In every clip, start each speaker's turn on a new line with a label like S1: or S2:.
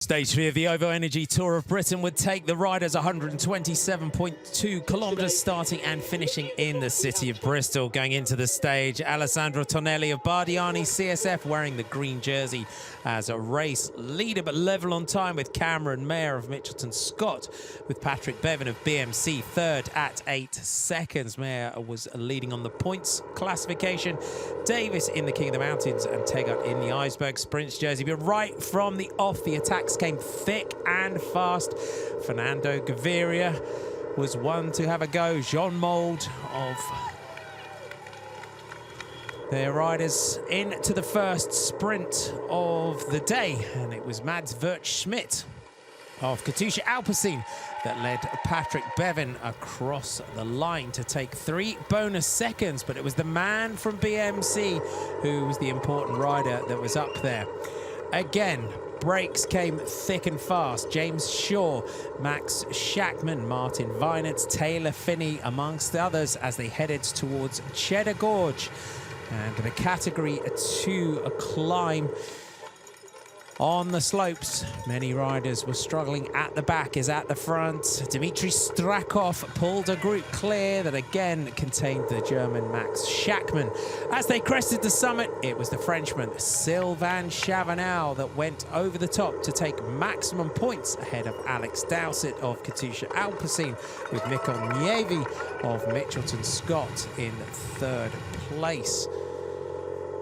S1: Stage 3 of the OVO Energy Tour of Britain would take the riders 127.2 kilometres, starting and finishing in the city of Bristol. Going into the stage, Alessandro Tonelli of Bardiani CSF wearing the green jersey as a race leader, but level on time with Cameron Mayer of Mitchelton Scott, with Patrick Bevan of BMC third at 8 seconds. Mayer was leading on the points classification. Davis in the King of the Mountains and Tegart in the Iceberg Sprints jersey. But right from the off, the attacks came thick and fast. Fernando Gaviria was one to have a go. Jean Mould of their riders into the first sprint of the day, and it was Mads Wirtz-Schmidt of Katusha Alpecin that led Patrick Bevan across the line to take 3 bonus seconds, but it was the man from BMC who was the important rider that was up there. Again, breaks came thick and fast. James Shaw, Max Schachmann, Martin Weinert, Taylor Finney, amongst others, as they headed towards Cheddar Gorge. And the category 2 climb on the slopes. Many riders were struggling at the back as at the front. Dmitry Strakov pulled a group clear that again contained the German Max Schachmann. As they crested the summit, it was the Frenchman Sylvain Chavanel that went over the top to take maximum points ahead of Alex Dowsett of Katusha Alpecin, with Mikkel Niemi of Mitchelton Scott in third place.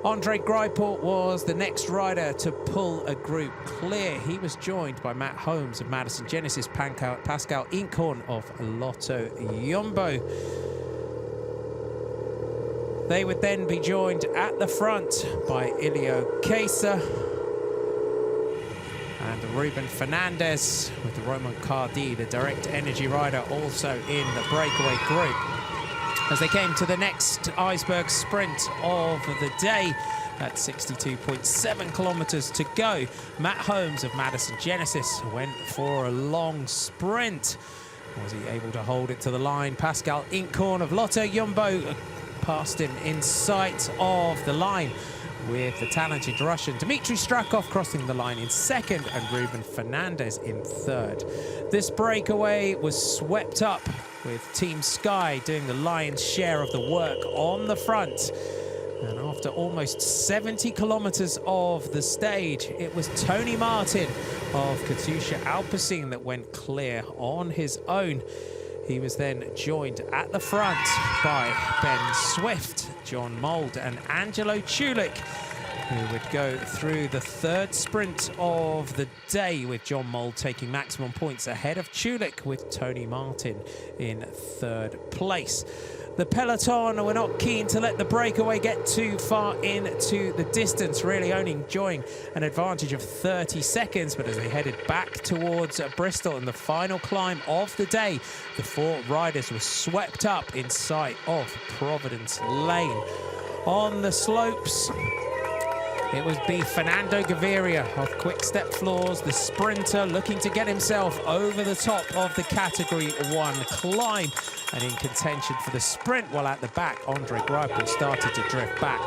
S1: Andre Greipel was the next rider to pull a group clear. He was joined by Matt Holmes of Madison Genesis, Pascal Inkhorn of Lotto Jumbo. They would then be joined at the front by Ilio Kesa and Ruben Fernandez, with the Roman Cardi, the Direct Energy rider, also in the breakaway group. As they came to the next Iceberg Sprint of the day at 62.7 kilometres to go, Matt Holmes of Madison Genesis went for a long sprint. Was he able to hold it to the line? Pascal Inkhorn of Lotto Jumbo passed him in sight of the line, with the talented Russian Dmitry Strakov crossing the line in second and Ruben Fernandez in third. This breakaway was swept up, with Team Sky doing the lion's share of the work on the front. And after almost 70 kilometers of the stage, it was Tony Martin of Katusha Alpecin that went clear on his own. He was then joined at the front by Ben Swift, John Mould and Angelo Chulik, who would go through the third sprint of the day, with John Mould taking maximum points ahead of Chulik, with Tony Martin in third place. The peloton were not keen to let the breakaway get too far into the distance, really only enjoying an advantage of 30 seconds. But as they headed back towards Bristol in the final climb of the day, the 4 riders were swept up in sight of Providence Lane. On the slopes, it would be Fernando Gaviria of Quick Step Floors, the sprinter, looking to get himself over the top of the Category 1 climb and in contention for the sprint, while at the back, Andre Greipel started to drift back.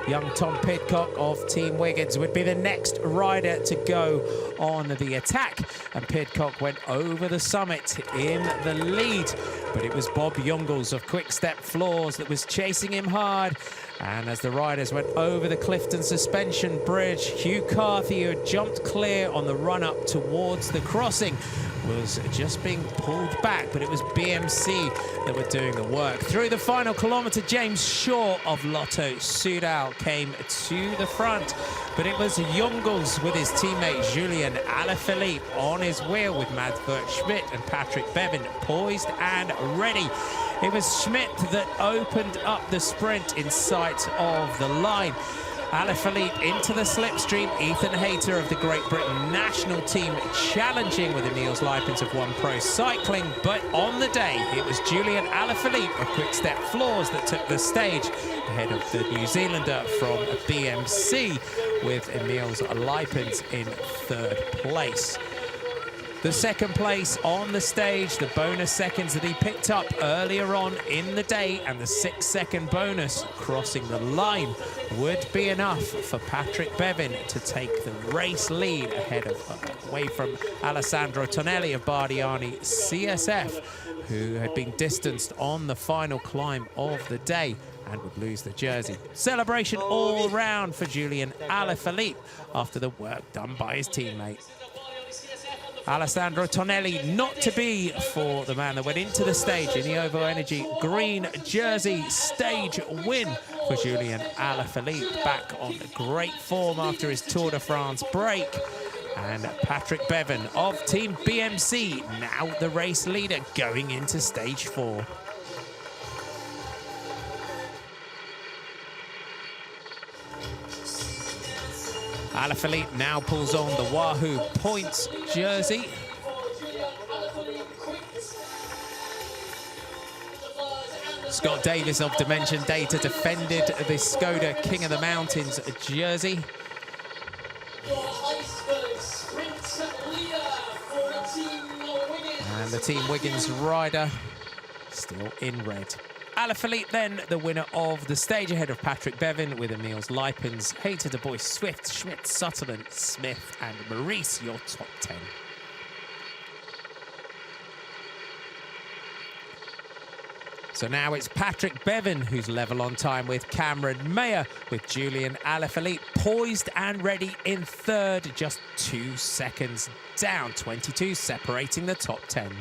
S1: Young Tom Pidcock of Team Wiggins would be the next rider to go on the attack, and Pidcock went over the summit in the lead, but it was Bob Jungels of Quick Step Floors that was chasing him hard. And as the riders went over the Clifton Suspension Bridge, Hugh Carthy, who had jumped clear on the run-up towards the crossing, was just being pulled back, but it was BMC that were doing the work. Through the final kilometre, James Shaw of Lotto Soudal came to the front, but it was Jungels with his teammate Julien Alaphilippe on his wheel, with Mads Wirtz-Schmidt and Patrick Bevan poised and ready. It was Schmidt that opened up the sprint in sight of the line. Alaphilippe into the slipstream. Ethan Hayter of the Great Britain national team challenging with the Niels Lipens of One Pro Cycling. But on the day, it was Julian Alaphilippe of Quick Step Floors that took the stage ahead of the New Zealander from BMC, with Niels Lipens in third place. the second place on the stage, the bonus seconds that he picked up earlier on in the day, and the 6-second bonus crossing the line would be enough for Patrick Bevin to take the race lead away from Alessandro Tonelli of Bardiani CSF, who had been distanced on the final climb of the day and would lose the jersey. Celebration all round for Julian Alaphilippe after the work done by his teammate. Alessandro Tonelli not to be for the man that went into the stage in the Ovo Energy green jersey. Stage win for Julian Alaphilippe, back on great form after his Tour de France break. And Patrick Bevin of Team BMC, now the race leader going into stage 4. Alaphilippe now pulls on the Wahoo Points jersey. Scott Davis of Dimension Data defended the Skoda King of the Mountains jersey. And the Team Wiggins rider still in red. Alaphilippe then the winner of the stage, ahead of Patrick Bevin, with Emils Lipens, Hayter, De Bois, Swift, Schmidt, Sutherland, Smith and Maurice, your top 10. So now it's Patrick Bevin who's level on time with Cameron Mayer, with Julian Alaphilippe poised and ready in third, just 2 seconds down, 22 separating the top 10.